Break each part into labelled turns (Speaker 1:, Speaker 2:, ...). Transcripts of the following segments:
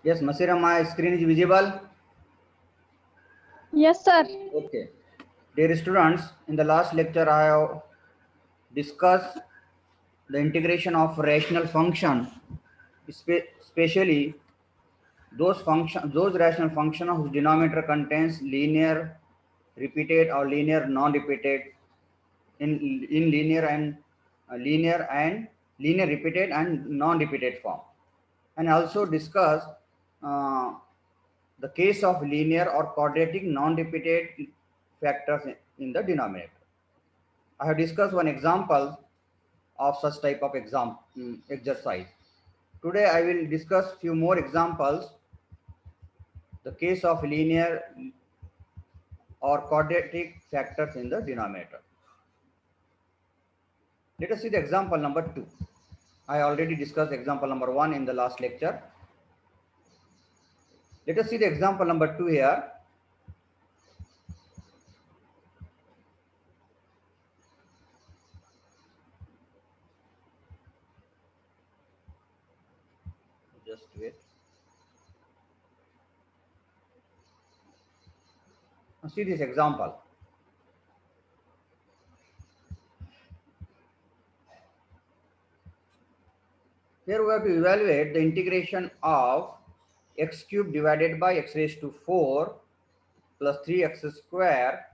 Speaker 1: Yes, Masira, my screen is visible.
Speaker 2: Yes, sir.
Speaker 1: Okay. Dear students, in the last lecture I have discussed the integration of rational function, especially those rational function whose denominator contains linear repeated or linear non-repeated in linear and linear and linear repeated and non-repeated form, and also discuss uh, the case of linear or quadratic non-repeated factors in the denominator. I have discussed one example of such type of exercise. Today I will discuss few more examples, the case of linear or quadratic factors in the denominator. Let us see the example number 2. I already discussed example number 1 in the last lecture. Let us see the example number 2 here. Just wait. Now see this example. Here we have to evaluate the integration of x cube divided by x raised to 4 plus 3x square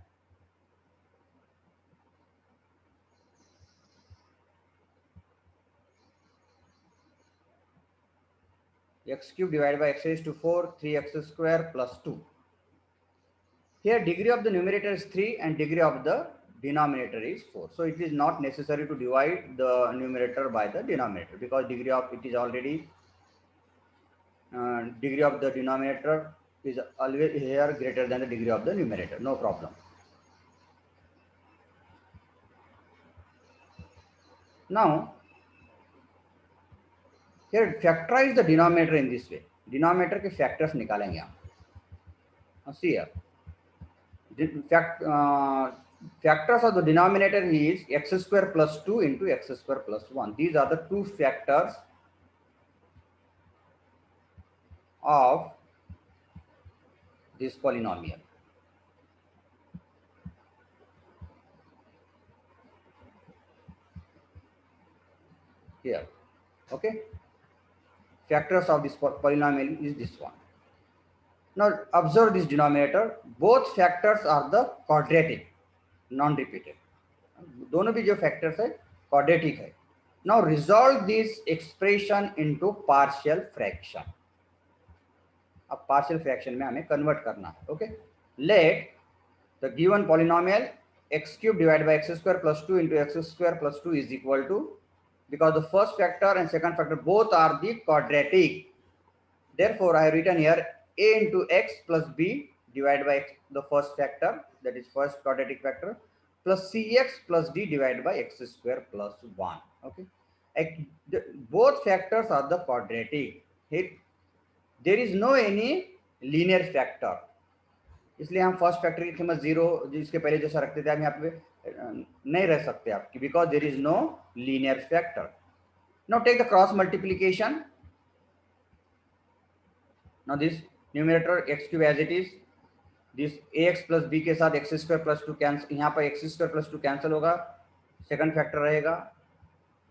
Speaker 1: x cube divided by x raised to 4 3x square plus 2. Here degree of the numerator is 3 and degree of the denominator is 4. So it is not necessary to divide the numerator by the denominator, because degree of it is already degree of the denominator is always here greater than the degree of the numerator. No problem. Now here factorize the denominator in this way. Denominator के factors निकालेंगे हम. Now see here. Factors of the denominator is x square plus 2 into x square plus 1. These are the two factors of this polynomial. Here, okay. Factors of this polynomial is this one. Now observe this denominator. Both factors are the quadratic, non-repeated. दोनों भी जो factors है quadratic है. Now resolve this expression into partial fraction. अब partial fraction में हमें convert करना है. Okay. Let the given polynomial x cube divided by x square plus 2 into x square plus 2 is equal to, because the first factor and second factor both are the quadratic, therefore I have written here a into x plus b divided by x, the first factor, that is first quadratic factor, plus cx plus d divided by x square plus 1. Okay, both factors are the quadratic. Here there is no any linear factor, इसलिए हम first factor की कीमत 0 जिसके पहले जैसा रखते थे हम यहाँ पे नहीं रह सकते आपकी, because there is no linear factor. Now take the cross multiplication. Now this numerator x cube as it is, this a x plus b के साथ एक्स स्क्वायर प्लस 2 कैंसिल, यहाँ पर एक्स स्क्वायर प्लस 2 कैंसिल होगा, second factor रहेगा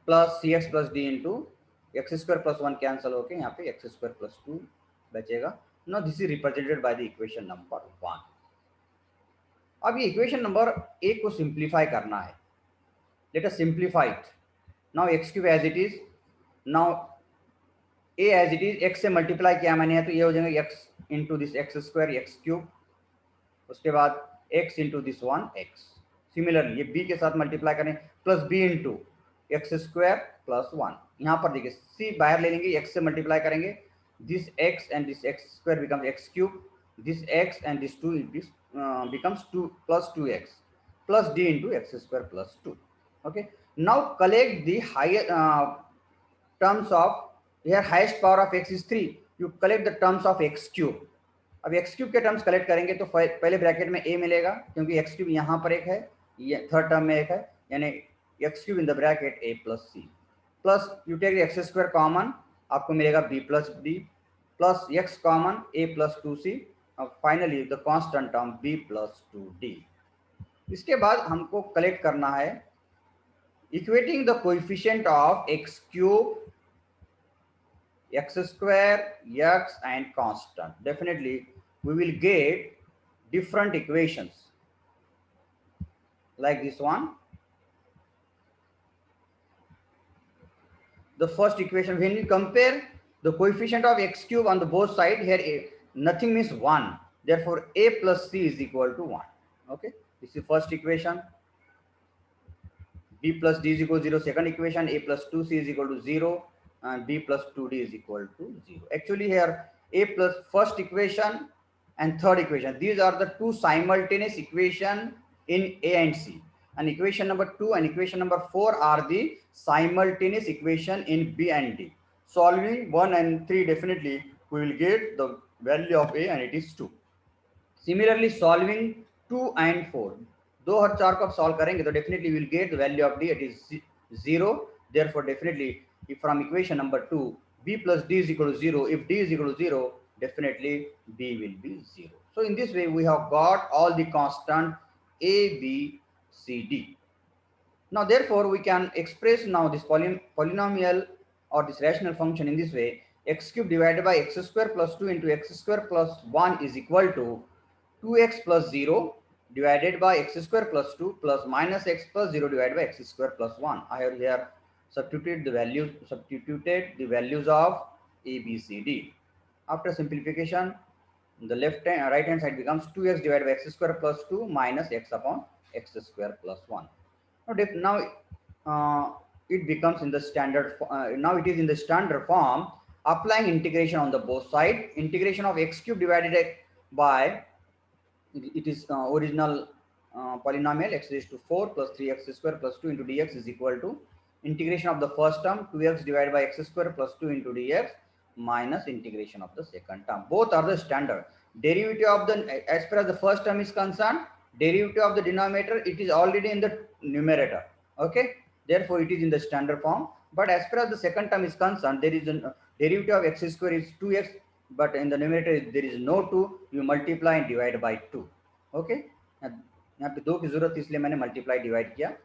Speaker 1: plus c x plus d into x square plus 1 cancel होकर यहाँ पे x square plus 2 बचेगा. Now this is represented by the equation number 1. अब ये इक्वेशन नंबर 1 को सिंप्लीफाई करना है. Let us simplify it. Now x cube as it is, now a as it is, x से मल्टीप्लाई किया मैंने है तो ये हो जाएगा x into this x square x cube, उसके बाद x into this 1 x. Similarly ये बी के साथ मल्टीप्लाई करें plus b into x square plus 1. यहाँ पर देखिए सी बाहर ले लेंगे, एक्स से मल्टीप्लाई करेंगे, this x and this x square becomes x cube, this x and this 2 this becomes 2 plus 2x plus d into x square plus 2. Okay, now collect the higher terms of, here highest power of x is 3, you collect the terms of x cube. अब x cube के terms collect करेंगे तो पहले bracket में a मिलेगा क्योंकि x cube यहाँ पर एक है, ये थर्ड टर्म में एक है, यानी x cube in the bracket a plus c, plus you take x square common, आपको मिलेगा b plus d plus x common a plus 2c, finally the constant term b plus 2d. इसके बाद हमको collect करना है equating the coefficient of x cube, x square, x and constant. Definitely we will get different equations like this one. The first equation, when we compare the coefficient of x cube on the both sides, here nothing means 1, therefore a plus c is equal to 1. Okay, this is first equation. B plus d is equal to 0. Second equation, a plus 2c is equal to 0 and b plus 2d is equal to 0. Actually here a plus first equation and third equation, these are the two simultaneous equation in a and c, and equation number 2 and equation number 4 are the simultaneous equation in b and d. Solving 1 and 3, definitely we will get the value of a and it is 2. Similarly solving 2 and 4, 2 और 4 को आप solve करेंगे तो definitely will get the value of D, it is 0. Therefore definitely if from equation number 2 b plus d is equal to 0, if d is equal to 0, definitely b will be 0. So in this way we have got all the constant a, b, c, d. Now therefore we can express now this polynomial or this rational function in this way: x cube divided by x square plus 2 into x square plus 1 is equal to 2x plus 0 divided by x square plus 2 plus minus x plus 0 divided by x square plus 1. I have here substituted the values of a, b, c, d. After simplification, the right hand side becomes 2x divided by x square plus 2 minus x upon x square plus 1. Now it becomes in the standard, now it is in the standard form, applying integration on the both side. Integration of x cube divided by, it is original polynomial x raised to 4 plus 3x square plus 2 into dx is equal to integration of the first term 2x divided by x square plus 2 into dx minus integration of the second term. Both are the standard. Derivative of the, as far as the first term is concerned, derivative of the denominator, it is already in the numerator. Okay, therefore it is in the standard form. But as far as the second term is concerned, there is a derivative of x square is 2x, but in the numerator there is no 2, you multiply and divide by 2. Okay, यहाँ पे 2 की जरूरत इसलिए मैंने multiply divide किया.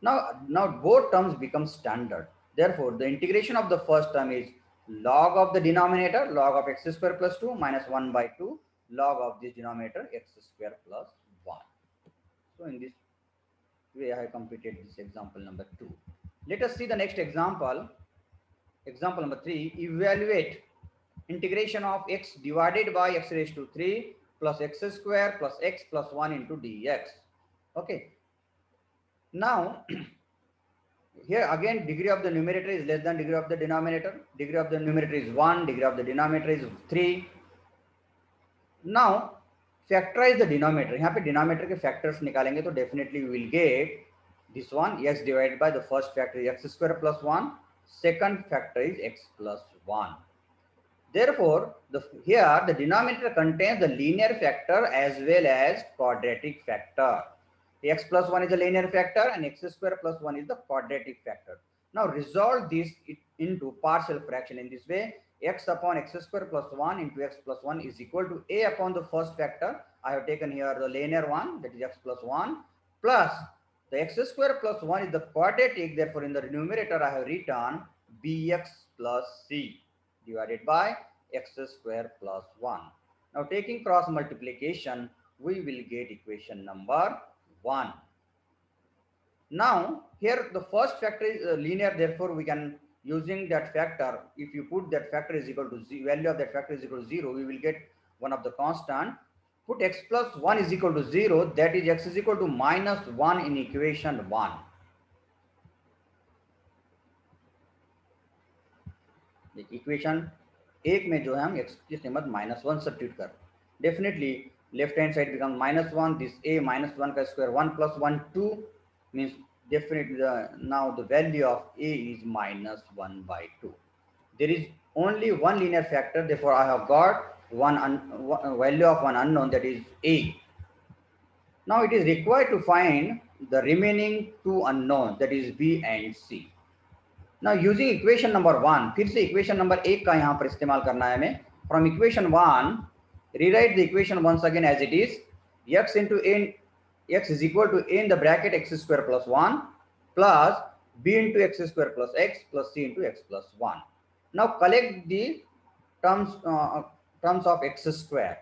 Speaker 1: Now both terms become standard. Therefore the integration of the first term is log of the denominator, log of x square plus 2 minus 1 by 2, log of this denominator x square plus 1. So in this way I have completed this example number 2. Let us see the next example. Example number 3, evaluate integration of x divided by x raised to 3 plus x square plus x plus 1 into dx. Okay, now here again degree of the numerator is less than degree of the denominator. Degree of the numerator is 1, degree of the denominator is 3. Now factorize the denominator. यहाँ पे denominator के factors निकालेंगे तो definitely we will get this one, x divided by the first factor is x square plus 1, second factor is x plus 1. Therefore here the denominator contains the linear factor as well as quadratic factor. X plus 1 is a linear factor and x square plus 1 is the quadratic factor. Now resolve this into partial fraction in this way: x upon x square plus 1 into x plus 1 is equal to a upon the first factor. I have taken here the linear one, that is x plus 1, plus the x square plus 1 is the quadratic. Therefore in the numerator I have written bx plus c divided by x square plus 1. Now taking cross multiplication, we will get equation number 1. Now here the first factor is linear, therefore we can, using that factor, if you put that factor is equal to value of that factor is equal to 0, we will get one of the constant. Put x plus 1 is equal to 0, that is x is equal to minus 1 in equation 1. Equation 1 में जो है हम x की कीमत -1 substitute कर, definitely left hand side becomes -1, this a minus 1 का square 1 plus 1 2 means definitely now the value of a is -1 by 2. There is only one linear factor, therefore I have got one value of one unknown, that is a. Now it is required to find the remaining two unknowns, that is b and c. Now using equation number 1, फिर से equation number 1 का यहाँ पर इस्तेमाल करना है हमें from equation 1, rewrite the equation once again as it is. X into n, x is equal to a in the bracket x square plus 1 plus b into x square plus x plus c into x plus 1. Now collect the terms of x square.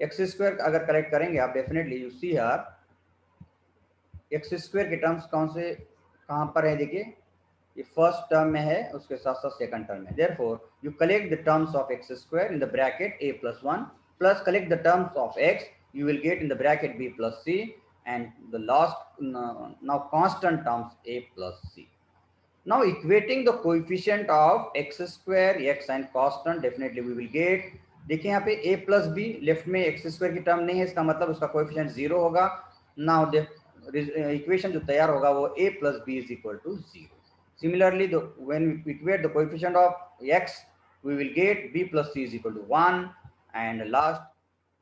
Speaker 1: x square अगर collect करेंगे आप, definitely you see here x square के terms कौन से कहाँ पर है, देखिए ये फर्स्ट टर्म में है, उसके साथ साथ सेकंड टर्म में. Therefore you collect the terms of x square in the bracket a plus 1 plus collect the terms of x, you will get in the bracket b plus c, and the last now constant terms a plus c. Now equating the coefficient of x square, x and constant, definitely we will get, देखिए यहाँ पे a plus b, left में x square की term नहीं है, इसका मतलब उसका कोएफिशिएंट 0 होगा. नाउ इक्वेशन जो तैयार होगा वो a plus b is equal to 0. Similarly, when we equate the coefficient of x, we will get b plus c is equal to 1, and last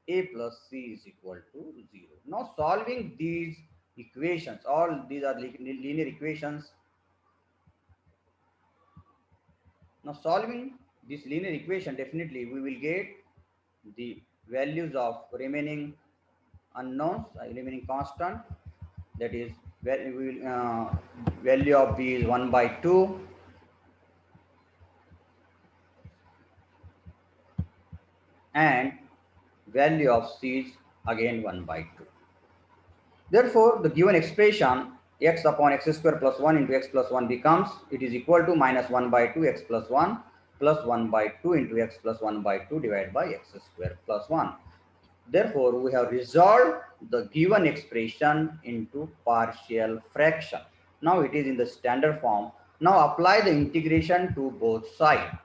Speaker 1: a plus c is equal to 0. Now solving these equations, all these are linear equations. Now solving this linear equation, definitely we will get the values of remaining unknowns, remaining constant, that is value of b is 1 by 2, and value of c is again 1 by 2. Therefore the given expression x upon x square plus 1 into x plus 1 becomes, it is equal to minus 1 by 2 x plus 1 plus 1 by 2 into x plus 1 by 2 divided by x square plus 1. Therefore we have resolved the given expression into partial fraction. Now it is in the standard form. Now apply the integration to both sides.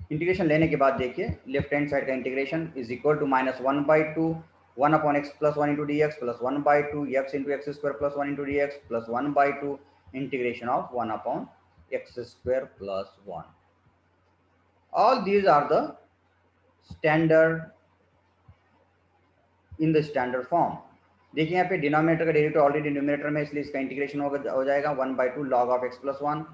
Speaker 1: Integration लेने के बाद देखिए left hand side का integration is equal to minus 1 by 2 1 upon x plus 1 into dx plus 1 by 2 x into x square plus 1 into dx plus 1 by 2 integration of 1 upon x square plus 1. All these are the standard in the standard form. देखिए यहाँ पे denominator का derivative already numerator में, इसलिए इसका integration हो जाएगा 1 by 2 log of x plus 1.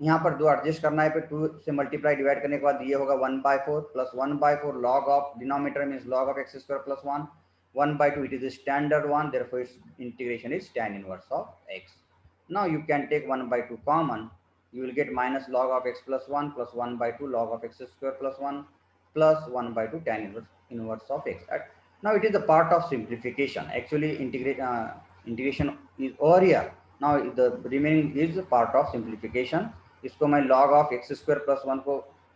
Speaker 1: यहाँ पर दो एडजस्ट करना है, पे 2 से मल्टीप्लाई डिवाइड करने के बाद ये होगा 1 by 4 plus 1 by 4 log of denominator means log of x square plus 1 1 by 2, it is a standard one, therefore its integration is tan inverse of x. Now you can take 1 by 2 common, you will get minus log of x plus 1 plus 1 by 2 log of x square plus 1 plus 1 by 2 tan inverse of x. Now it is the part of simplification. Actually integration is over here. Now the remaining is part of simplification. इसको मैं log of x square plus 1 को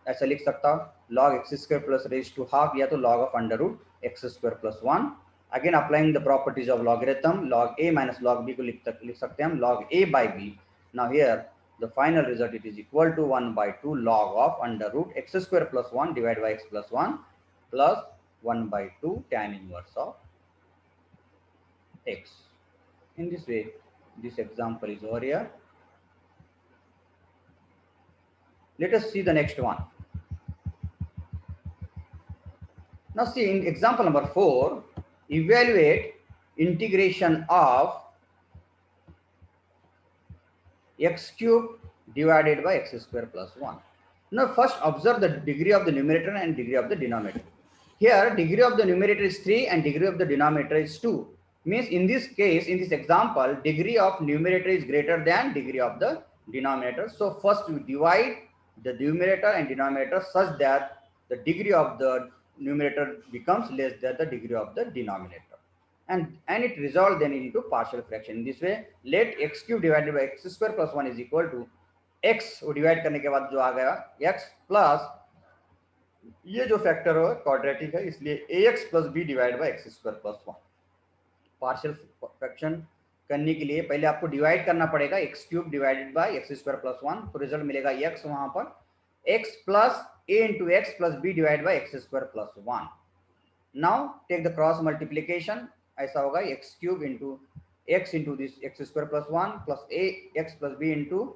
Speaker 1: ऐसा लिख सकता हूँ, log x square plus raised to half, या तो log of under root x square plus 1. Again applying the properties of logarithm, log a minus log b को लिख सकते हैं हम log a by b. Now here the final result, it is equal to 1 by 2 log of under root x square plus 1 divided by x plus 1 plus 1 by 2 tan inverse of x. In this way, this example is over here. Let us see the next one. Now see in example number 4, evaluate integration of x cube divided by x square plus 1. Now first observe the degree of the numerator and degree of the denominator. Here degree of the numerator is 3 and degree of the denominator is 2. Means in this case, in this example, degree of numerator is greater than degree of the denominator. So first we divide the numerator and denominator such that the degree of the numerator becomes less than the degree of the denominator, and it resolves then into partial fraction. In this way, let x cube divided by x square plus 1 is equal to x को divide करने के बाद जो आ गया x plus ये जो factor हो quadratic है, इसलिए ax plus b divide by x square plus 1. Partial fraction करने के लिए पहले आपको डिवाइड करना पड़ेगा x cube divided by x square plus 1, तो रिजल्ट मिलेगा x वहां पर x plus a into x plus b divided by x square plus 1. Now take the cross multiplication, ऐसा होगा x cube into x into this x square plus 1 plus a x plus b into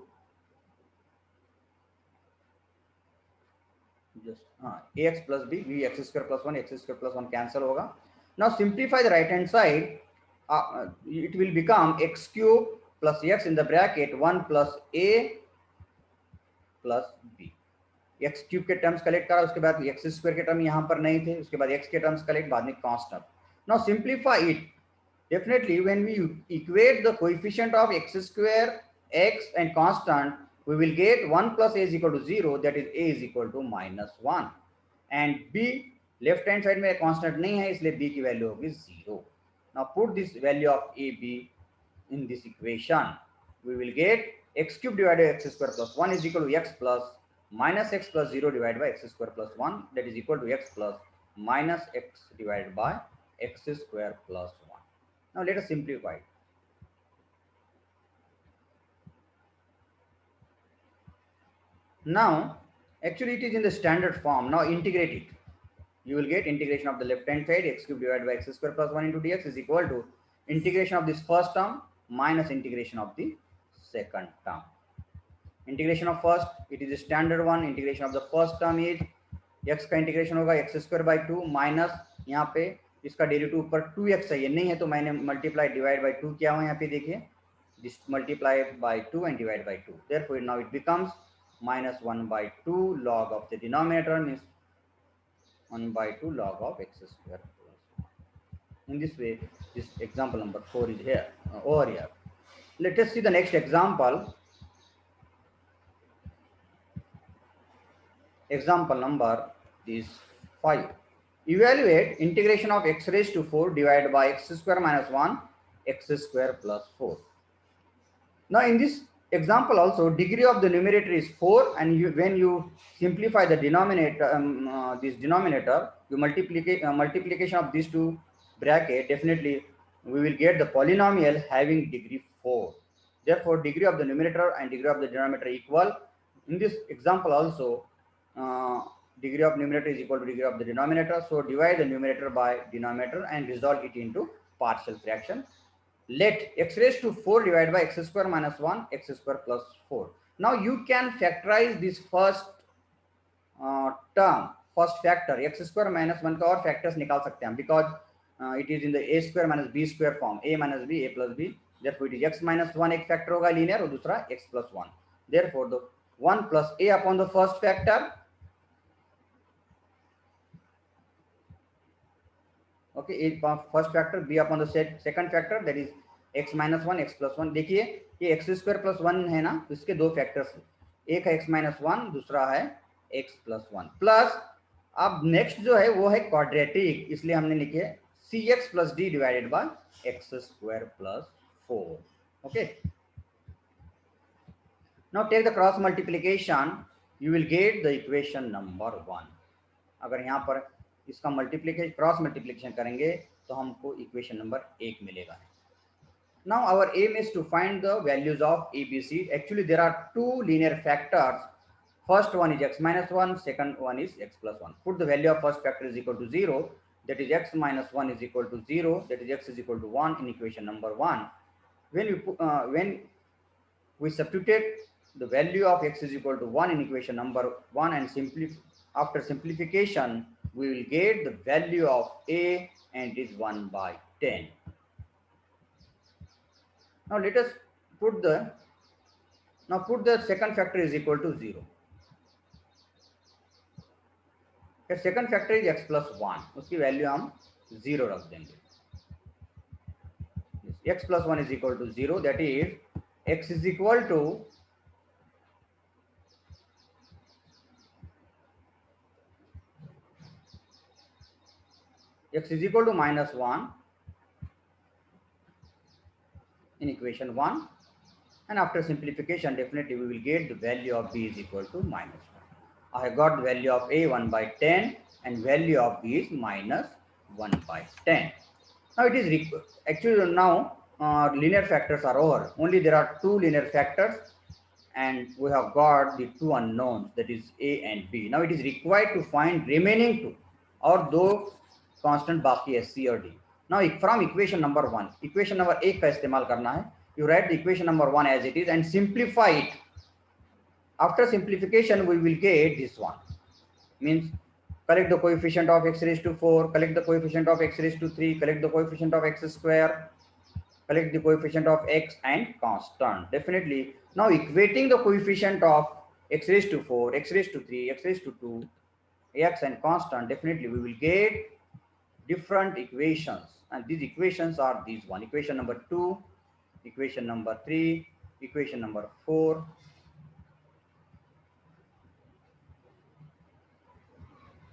Speaker 1: ax plus b, v x square plus 1 x square plus 1 cancel होगा. Now simplify the right hand side, it will become x cube plus x in the bracket 1 plus a plus b. X cube के terms collect करा, उसके बाद x square के term यहाँ पर नहीं थे, उसके बाद एक्स के टर्म्स कलेक्ट, बाद में constant. Now simplify it. Definitely when we equate the coefficient of x square, x and constant, we will get 1 plus a is equal to 0, that is a is equal to minus 1. And b, left hand side में constant नहीं है, इसलिए b की value होगी 0. Now put this value of a, b in this equation. We will get x cube divided by x square plus 1 is equal to x plus minus x plus 0 divided by x square plus 1, that is equal to x plus minus x divided by x square plus 1. Now let us simplify it. Now actually it is in the standard form. Now integrate it. You will get integration of the left hand side, x cube divided by x square plus 1 into dx is equal to integration of this first term minus integration of the second term. Integration of first, it is a standard one. Integration of the first term is x का integration होगा x square by 2 minus यहाँ पे इसका derivative ऊपर 2x है, ये नहीं है तो मैंने मल्टीप्लाई डिवाइड बाई 2 किया हुआ है यहाँ पे, देखिए this multiply by 2 and divide by 2, therefore now it becomes minus 1 by 2 log of the denominator means 1 by 2 log of x square. In this way this example number 4 is here over here. Let us see the next example. Example number is 5. Evaluate integration of x raised to 4 divided by x square minus 1 x square plus 4. Now in this example also degree of the numerator is 4, and when you simplify the denominator, this denominator, you multiplication of these two bracket, definitely we will get the polynomial having degree 4. Therefore degree of the numerator and degree of the denominator equal. In this example also degree of numerator is equal to degree of the denominator, so divide the numerator by denominator and resolve it into partial fraction. Let x raised to 4 divided by x square minus 1 x square plus 4. Now you can factorize this first term, first factor x square minus 1 का और factors निकाल सकते हैं, because it is in the a square minus b square form, a minus b, a plus b, therefore it is x minus 1 एक factor होगा linear और दूसरा x plus 1, therefore the 1 plus a upon the first factor, okay, a first factor, b upon the second factor, that is x minus 1 x plus 1. देखिए ये x square plus 1 है ना, तो इसके दो फैक्टर्स, एक है x minus 1, दूसरा है x plus 1, प्लस अब नेक्स्ट जो है वो है क्वाड्रेटिक, इसलिए हमने लिखे cx plus d divided by x square plus 4. Okay, now take the cross multiplication, you will get the equation number 1. अगर यहाँ पर इसका मल्टीप्लिकेशन क्रॉस मल्टीप्लिकेशन करेंगे तो हमको इक्वेशन नंबर 1 मिलेगा. Now our aim is to find the values of ABC. Actually there are two linear factors. First one is x minus 1, second one is x plus 1. Put the value of first factor is equal to 0, that is x minus 1 is equal to 0, that is x is equal to 1 in equation number 1. When we substitute the value of x is equal to 1 in equation number 1 and after simplification we will get the value of a, and it is 1 by 10. Now let us put the second factor is equal to 0. The second factor is x plus 1, उसकी value हम 0 रख देंगे. X plus 1 is equal to 0, that is x is equal to minus 1 in equation 1, and after simplification definitely we will get the value of b is equal to minus 1. I have got the value of a 1 by 10 and value of b is minus 1 by 10. Now it is actually now linear factors are over. Only there are two linear factors and we have got the two unknowns, that is a and b. Now it is required to find remaining two और दो constant बाकी है c और d. Now from equation number 1, equation number 1 का इस्तेमाल करना है. You write the equation number 1 as it is and simplify it. After simplification we will get this one, means collect the coefficient of x raised to 4, collect the coefficient of x raised to 3, collect the coefficient of x square, collect the coefficient of x and constant. Definitely. Now equating the coefficient of x raised to 4, x raised to 3, x raised to 2, x and constant, definitely we will get different equations. And these equations are these one. Equation number 2, equation number 3, equation number 4.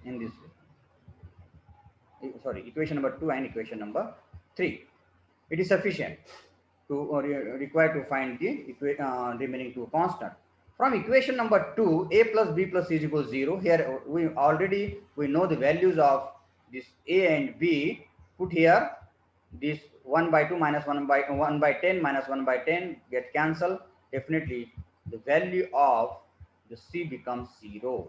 Speaker 1: In this way. Sorry, equation number 2 and equation number 3. It is sufficient to required to find the remaining two constant. From equation number 2, a plus b plus c is equal to 0. Here we know the values of this a and b. Put here this 1 by 2 minus 1 by 10 minus 1 by 10 get cancelled. Definitely the value of the c becomes 0.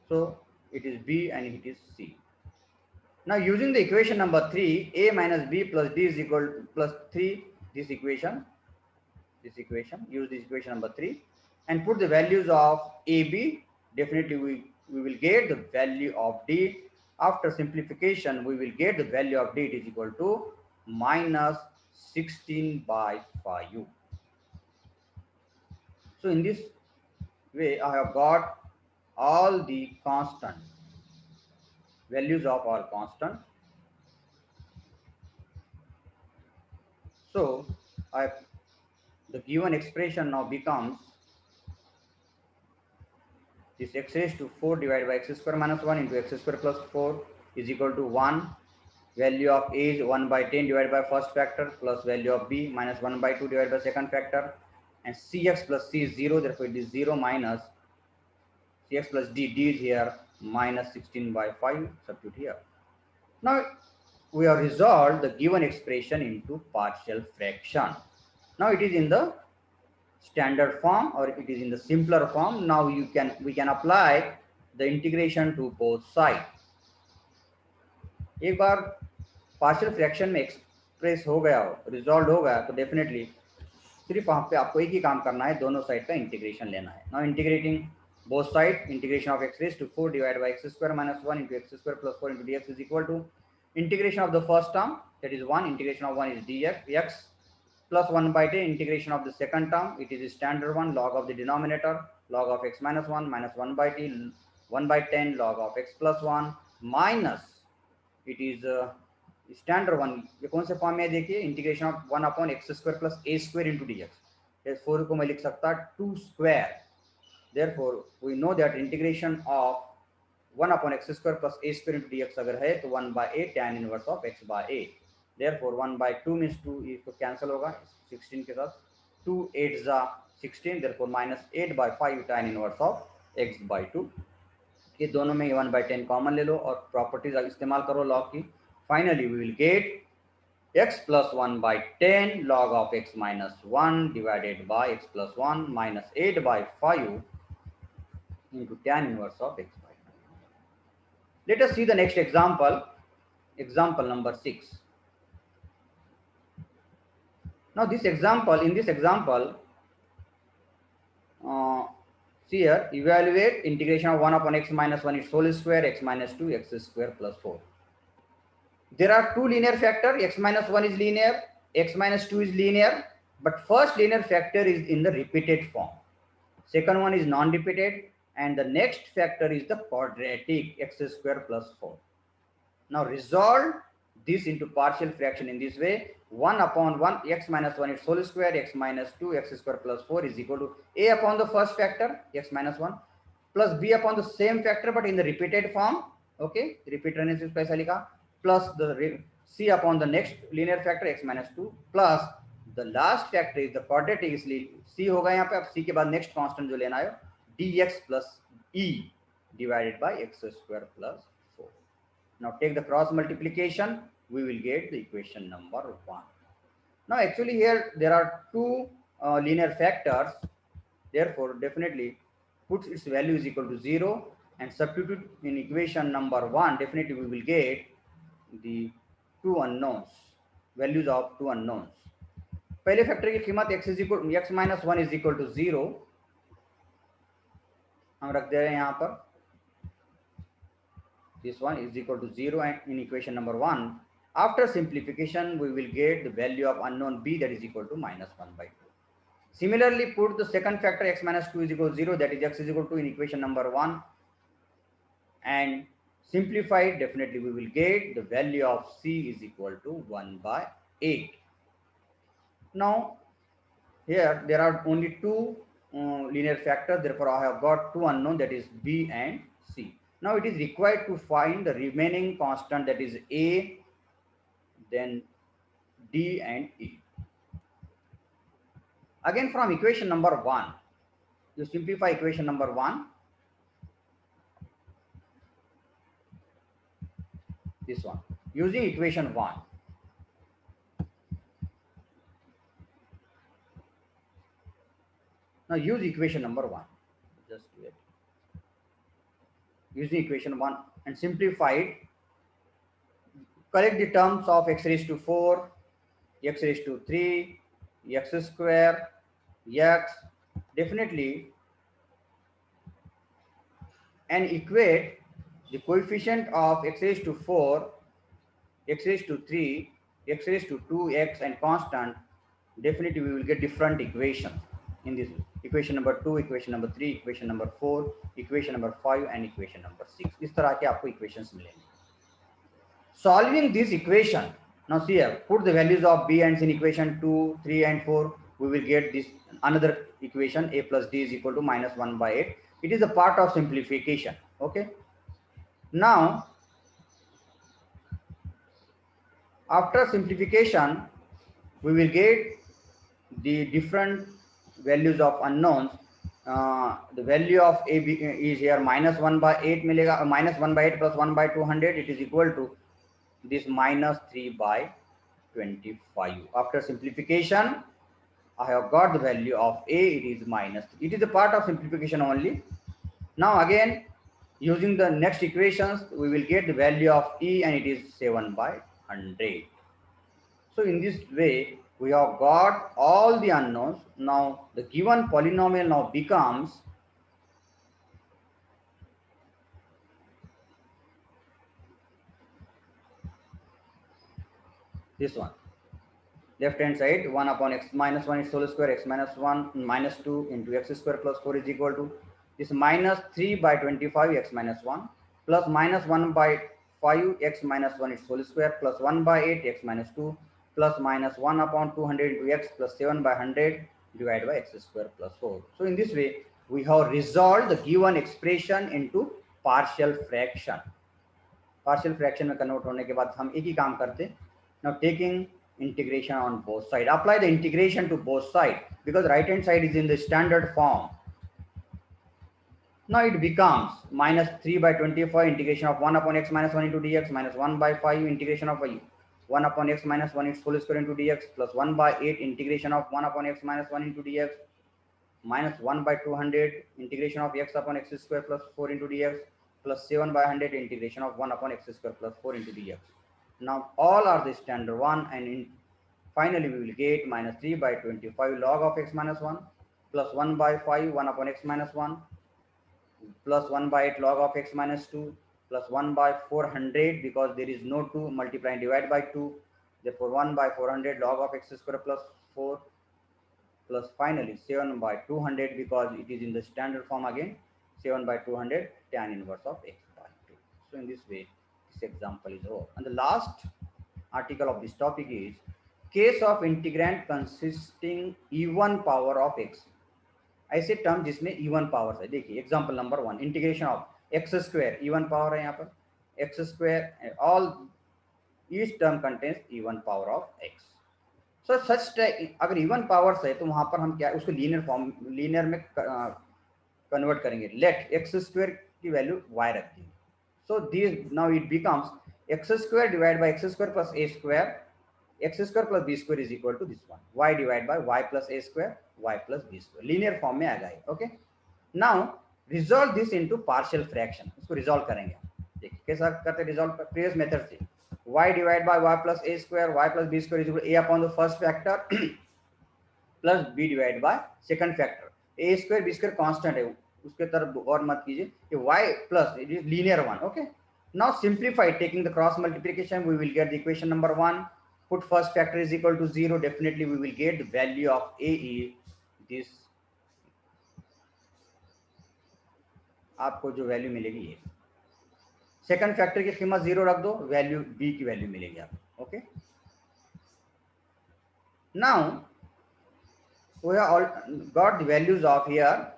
Speaker 1: So it is b and it is c. Now using the equation number 3, a minus b plus d is equal to plus 3, this equation, use this equation number 3 and put the values of ab. Definitely we will get the value of d. After simplification, we will get the value of d, it is equal to minus 16 by 5. So in this way, I have got all the constant values of all constant. So the given expression now becomes this x raised to 4 divided by x square minus 1 into x square plus 4 is equal to 1. Value of a is 1 by 10 divided by first factor plus value of b minus 1 by 2 divided by second factor, and cx plus c is 0, therefore it is 0 minus cx plus d is here minus 16 by 5, substitute here. Now we have resolved the given expression into partial fraction. Now it is in the standard form or it is in the simpler form. Now we can apply the integration to both sides. एक बार partial fraction में express हो गया हो, resolve हो गया, तो definitely सिर्फ वहाँ पे आपको एक ही काम करना है, दोनों साइड का इंटीग्रेशन लेना है. Now integrating both side, integration of x raised to 4 divided by x square minus 1 into x square plus 4 into dx is equal to integration of the first term, that is 1, integration of 1 is dx, x plus 1 by 10, integration of the second term, it is standard one, log of the denominator, log of x minus 1 minus 1 by t, 1 by 10 log of x plus 1 minus it is standard one. ये कौन से form में देखिए, integration of 1 upon x square plus a square into D x. 4 को मैं लिख सकता 2 square. Therefore we know that integration of 1 upon x square plus a square into dx अगर है तो 1 by a tan inverse of x by a. Therefore 1 by 2 means 2 इसको cancel होगा 16 के साथ, 2 8 जा 16, therefore minus 8 by 5 tan inverse of x by 2. ये दोनों में 1 by 10 कॉमन ले लो और प्रॉपर्टीज इस्तेमाल करो लॉग की. Finally we will get x plus 1 by 10 log of x minus 1 divided by x plus 1 minus 8 by 5 into tan inverse of x by 2. Let us see the next example, example number 6. Now in this example, see here, evaluate integration of 1 upon x minus 1 its whole square, x minus 2, x square plus 4. There are two linear factors, x minus 1 is linear, x minus 2 is linear, but first linear factor is in the repeated form. Second one is non-repeated, and the next factor is the quadratic, x square plus 4. Now resolve this into partial fraction in this way. 1 upon 1 x minus 1 its whole square, x minus 2 x square plus 4 is equal to a upon the first factor x minus 1 plus b upon the same factor but in the repeated form. Okay, repeat रहने से कैसा लिखा, plus the c upon the next linear factor x minus 2 plus the last factor is the quadratic, इसलिए c होगा यहाँ पे. अब c के बाद next constant जो लेना है dx plus e divided by x square plus 4. Now take the cross multiplication, we will get the equation number 1. Now actually here there are two linear factors, therefore definitely put its value is equal to 0 and substitute in equation number 1, definitely we will get the two unknowns, values of two unknowns. पहले factor की कीमत x minus 1 is equal to 0 हम रख दे रहे हैं यहाँ पर. This one is equal to 0 and in equation number 1 After simplification, we will get the value of unknown b, that is equal to minus 1 by 2. Similarly, put the second factor x minus 2 is equal to 0, that is x is equal to in equation number 1, and simplified, definitely we will get the value of c is equal to 1 by 8. Now here there are only two linear factors, therefore I have got two unknown, that is b and c. Now it is required to find the remaining constant, that is a, then d and e. Again from equation number 1, you simplify equation number 1, this one, using equation 1. Now use equation number 1, just wait. Using equation 1 and simplify it, collect the terms of x raised to 4, x raised to 3, x square, x, definitely, and equate the coefficient of x raised to 4, x raised to 3, x raised to 2x and constant. Definitely we will get different equations in this equation number 2, equation number 3, equation number 4, equation number 5 and equation number 6. इस तरह के आपको equations मिलेंगे. Solving this equation, now see here, put the values of b and c in equation 2, 3 and 4. We will get this another equation, a plus d is equal to minus 1 by 8. It is a part of simplification. Okay. Now, after simplification, we will get the different values of unknowns. The value of a is here minus 1 by 8 मिलेगा, minus 1 by 8 plus 1 by 200, it is equal to this minus 3 by 25. After simplification, I have got the value of a, it is minus 3. It is a part of simplification only. Now again, using the next equations, we will get the value of e and it is 7 by 100. So in this way, we have got all the unknowns. Now the given polynomial now becomes this one. Left hand side 1 upon x minus 1 its whole square, x minus 1 minus 2 into x square plus 4 is equal to this minus 3 by 25 x minus 1 plus minus 1 by 5 x minus 1 its whole square plus 1 by 8 x minus 2 plus minus 1 upon 200 into x plus 7 by 100 divided by x square plus 4. So in this way, we have resolved the given expression into partial fraction. Partial fraction में convert होने के बाद हम एक ही काम करते. Now taking integration on both sides. Apply the integration to both sides because right hand side is in the standard form. Now it becomes minus 3 by 25 integration of 1 upon x minus 1 into dx minus 1 by 5 integration of 1 upon x minus 1 its whole square into dx plus 1 by 8 integration of 1 upon x minus 1 into dx minus 1 by 200 integration of x upon x square plus 4 into dx plus 7 by 100 integration of 1 upon x square plus 4 into dx. Now all are the standard one, and finally we will get minus 3 by 25 log of x minus 1 plus 1 by 5 1 upon x minus 1 plus 1 by 8 log of x minus 2 plus 1 by 400 because there is no 2 multiply and divide by 2, therefore 1 by 400 log of x square plus 4 plus finally 7 by 200 because it is in the standard form again, 7 by 200 tan inverse of x by 2. So in this way, this example is over. And the last article of this topic is case of integrand consisting even power of x. ऐसे term जिसमें even power है. देखिए example number 1, integration of x square, even power है यहाँ पर x square, all each term contains even power of x. So such अगर even powers है तो वहां पर हम क्या उसको लीनियर फॉर्म, लीनियर में कन्वर्ट करेंगे. लेट एक्स स्क्वायर की वैल्यू y रख दी. So this now it becomes x square divide by x square plus a square, x square plus b square is equal to this one, y divided by y plus a square, y plus b square. Linear form में आ जाए. Okay. Now resolve this into partial fraction. इसको resolve करेंगे. देखिए कैसा करते हैं resolve previous method से. y divided by y plus a square, y plus b square is equal to a upon the first factor plus b divided by second factor. a square b square constant है, उसके तरफ और मत कीजिए. ये y plus it is linear one. Okay. Now simplify, taking the cross multiplication, we will get the equation number 1. Put first factor is equal to 0. Definitely we will get the value of A is this. आपको जो value मिलेगी ये. Second factor की कीमत 0 रख दो, value B की value मिलेगी आपको. Okay. Now we have all got the values of here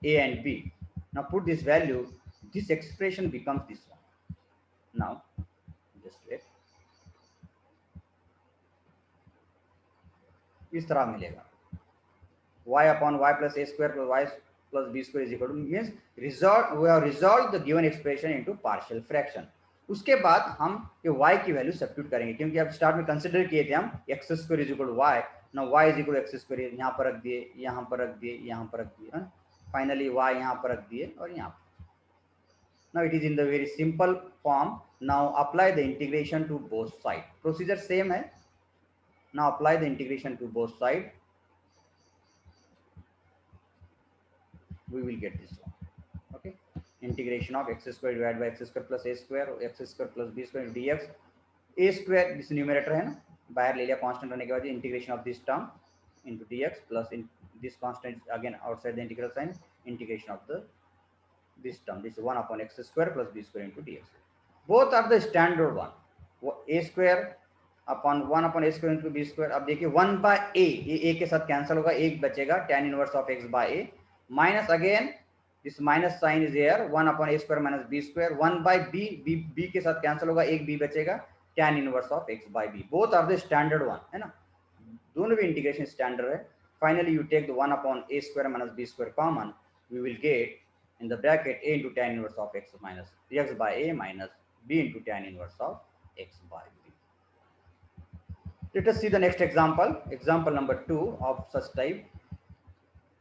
Speaker 1: A and B. Now put this value, this expression becomes this one. Now just wait. इस तरह मिलेगा y upon y plus a square plus y plus b square is equal to, means resolve, we have resolved the given expression into partial fraction. उसके बाद हम ये y की value substitute करेंगे, क्योंकि अब स्टार्ट में कंसीडर किए थे हम x square is equal to y. ना y is equal to x square यहाँ पर रख दिए, यहाँ पर रख दिए, यहाँ पर रख दिए, फाइनली y यहाँ पर रख दिए और यहाँ पर. Now it is in the very simple form. Now apply the integration to both sides. Procedure same है. Now apply the integration to both sides. We will get this one. Okay. Integration of x square divided by x square plus a square or x square plus b square dx. A square this numerator है ना, बाहर ले लिया constant रहने के बाद integration of this term into dx plus in this constant again outside the integral sign, integration of the this term, this is 1 upon x square plus b square into dx. Both are the standard one. A square upon 1 upon a square into b square. अब देखिए 1 by a, ये a के साथ cancel होगा, एक बचेगा tan inverse of x by a, minus again this minus sign is here, 1 upon a square minus b square, 1 by b, b के साथ कैंसिल होगा, एक b बचेगा, tan inverse of x by b. Both are the standard one, है ना, दोनों भी integration standard है. Finally you take the 1 upon a square minus b square common, we will get in the bracket a into tan inverse of x minus x by a minus b into tan inverse of x by b. Let us see the next example. Example number 2 of such type.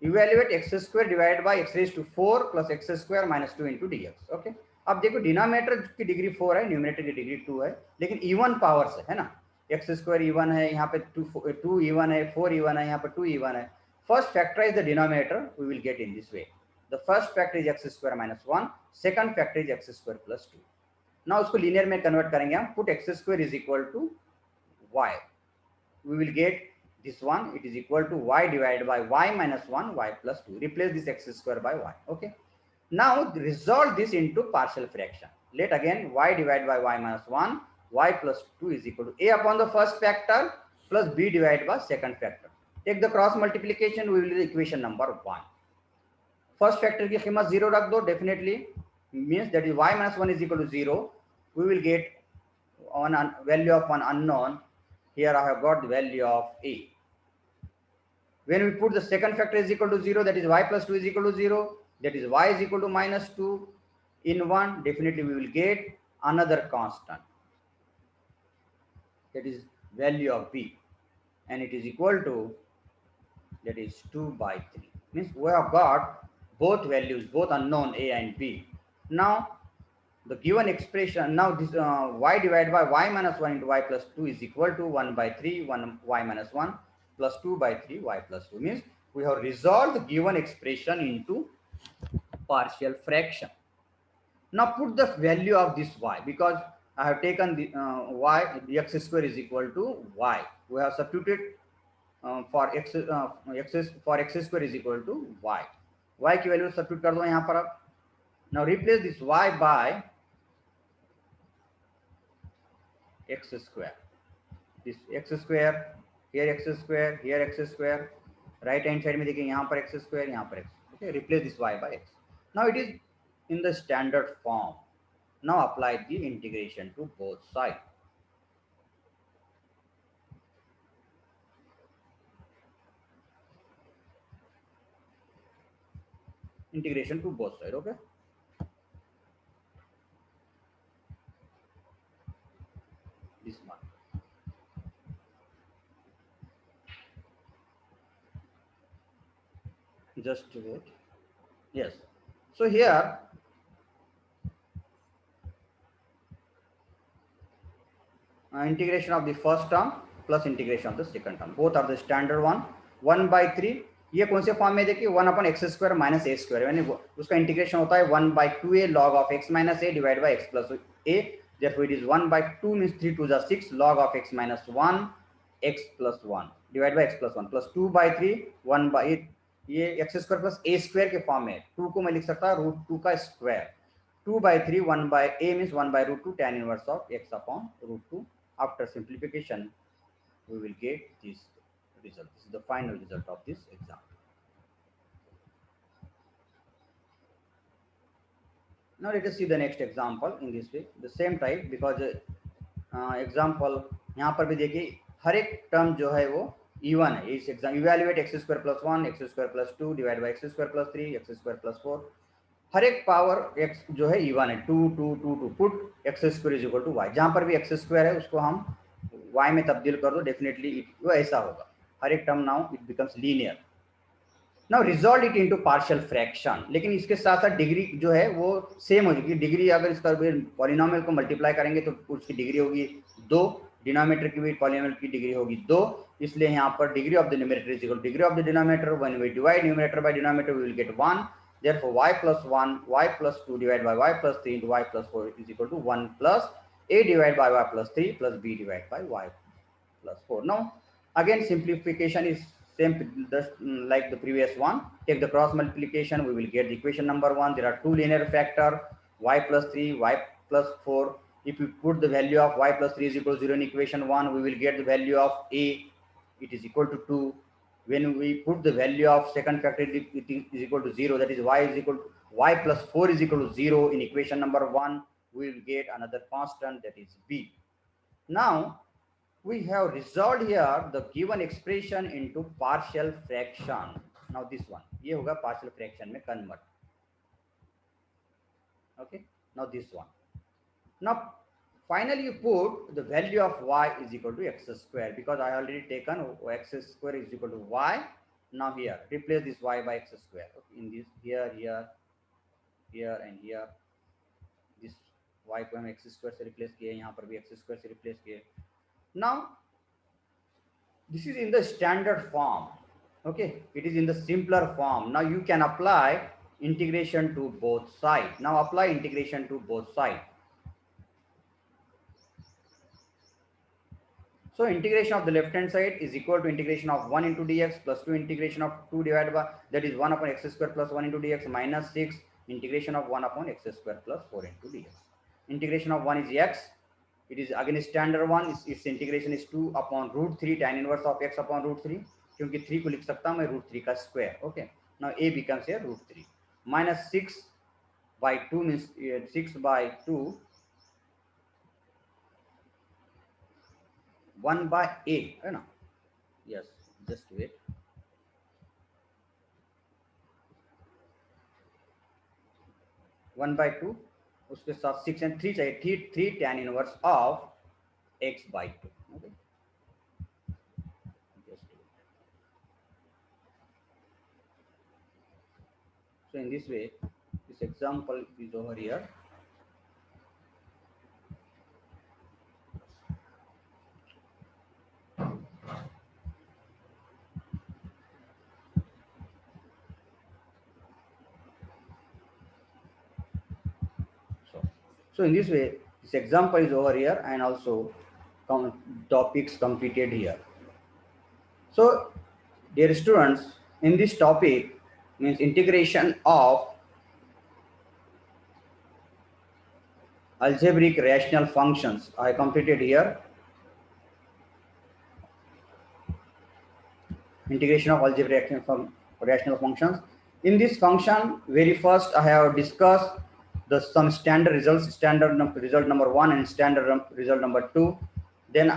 Speaker 1: Evaluate x square divided by x raised to 4 plus x square minus 2 into dx. Okay. अब देखो denominator की degree 4 है, numerator की degree 2 है, लेकिन even power से है ना. एक्स स्क्वायर इवन है, यहाँ पे 2 इवन है, 4 इवन है, यहाँ पे 2 इवन है. First factorise the denominator, we will get in this way. The first factor is x square minus 1, second factor is x square plus 2. Now उसको linear में convert करेंगे हम. Put x square is equal to y. We will get this one. It is equal to y divided by y minus 1, y plus 2. Replace this x square by y. Okay. Now resolve this into partial fraction. Let again y divided by y minus 1, y plus 2 is equal to a upon the first factor plus b divided by second factor. Take the cross multiplication. We will get equation number 1. First factor की कीमत 0 रख दो, definitely means that is y minus 1 is equal to 0. We will get on value of one unknown. Here I have got the value of a. When we put the second factor is equal to 0, that is y plus 2 is equal to 0, that is y is equal to minus 2 in 1, definitely we will get another constant, that is value of b, and it is equal to, that is 2 by 3. Means we have got both values, both unknown a and b. Now the given expression, now this y divided by y minus 1 into y plus 2 is equal to 1 by 3 1 y minus 1 plus 2 by 3 y plus 2. Means we have resolved the given expression into partial fraction. Now put the value of this y, because I have taken the y, the x square is equal to y. We have substituted for x square is equal to y. y की value substitute कर दो यहाँ पर. अब now replace this y by x square. This x square, here x square, here x square, right hand side में देखिए यहाँ पर x स्क्वायर, यहाँ पर x. Okay, replace this y by x. Now it is in the standard form. Now apply the integration to both side. Integration to both sides. Okay, this one. Just wait. Yes. So here integration of the first term plus integration of the second term. Both are the standard one. 1 by 3 ये कौन से form में देखिए 1/x² minus ए square, यानी उसका integration होता है 1/2a log of x minus a divided by x plus a, therefore it is 1/2 means 3 to the 6 log of x minus 1 x plus 1 divided by x plus 1 plus 2/3 1/8, ये x² plus a square के form में, 2 को मैं लिख सकता हूँ √2 का square, 2/3 1/a means 1/√2 tan inverse of x upon √2. After simplification we will get this result. This is the final result of this example. Now let us see the next example in this way, the same type, because example यहाँ पर भी देखिए हर एक term जो है वो even है इस exam, evaluate x² + 1 x² + 2 divide by x² + 3 x² + 4, हर एक पावर x जो है इवन है, 2 2 2 2, पुट x² = y, जहाँ पर भी x² है उसको हम y में तब्दील कर दो, डेफिनेटली वो ऐसा होगा, हर एक term now it becomes linear. Now resolve it into partial fraction, लेकिन इसके साथ साथ डिग्री जो है वो सेम हो जाएगी, डिग्री अगर इसका पॉलिनोमियल को मल्टीप्लाई करेंगे तो उसकी डिग्री होगी 2, डिनोमिनेटर की भी पॉलिनोमियल की डिग्री होगी 2, इसलिए यहाँ पर degree of the numerator is equal to degree of the denominator, when we divide numerator by denominator we will get 1, therefore y plus 1 y plus 2 divided by y plus 3 into y plus 4 is equal to 1 plus a divided by y plus 3 plus b divided by y plus 4. Now again simplification is same just like the previous one. Take the cross multiplication, we will get the equation number 1. There are two linear factor y plus 3 y plus 4. If we put the value of y plus 3 is equal to 0 in equation 1, we will get the value of a, it is equal to 2. When we put the value of second factor it is equal to 0, that is y is equal to y plus 4 is equal to 0 in equation number 1, we will get another constant, that is b. Now we have resolved here the given expression into partial fraction. Now this one, ये होगा partial fraction में convert. Okay, now this one. Now finally you put the value of y is equal to x square, because I already taken x square is equal to y. Now here replace this y by x square. Okay, in this here here and here, this y को हम x square से replace किए, यहाँ पर भी x square से replace किए. Now this is in the standard form. Okay, it is in the simpler form. Now you can apply integration to both sides. Now apply integration to both sides. So integration of the left hand side is equal to integration of 1 into dx plus 2 integration of 2 divided by, that is 1 upon x square plus 1 into dx minus 6 integration of 1 upon x square plus 4 into dx. Integration of 1 is x, it is again standard one, its integration is 2 upon √3 tan inverse of x upon √3, क्योंकि 3 को लिख सकता हूं मैं √3 का square. Okay, now a becomes here √3 minus 6/2 means 6/2 1/a है ना. Yes, just wait. One by two, उसके साथ 6 and 3 चाहिए, 3 tan inverse of x/2. Okay, so in this way this example is over here. So in this way this example is over here, and also topics completed here. So dear students, in this topic means integration of algebraic rational functions I completed here. Integration of algebraic rational functions. In this function, very first I have discussed some standard results, result number 1 and standard result number 2. Then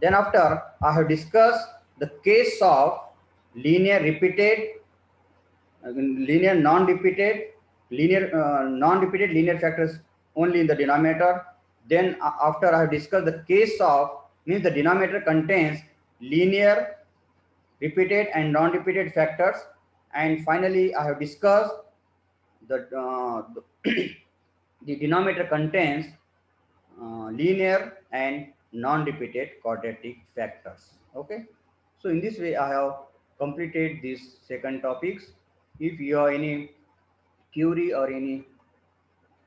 Speaker 1: after I have discussed the case of linear repeated, linear non-repeated, non-repeated linear factors only in the denominator. Then after I have discussed the case of, means the denominator contains linear, repeated and non-repeated factors, and finally I have discussed the the denominator contains linear and non-repeated quadratic factors. Okay, so in this way I have completed these second topics. If you have any query or any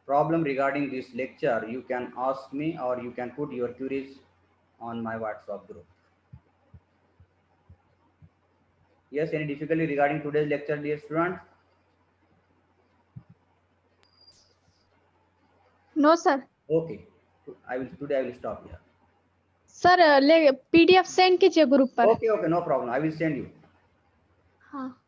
Speaker 1: problem regarding this lecture, you can ask me or you can put your queries on my WhatsApp group. Yes, any difficulty regarding today's lecture, dear students?
Speaker 2: No, sir.
Speaker 1: Okay, today I will stop here.
Speaker 2: Sir PDF send कीजिए group पर.
Speaker 1: Okay, no problem. I will send you.
Speaker 2: हाँ.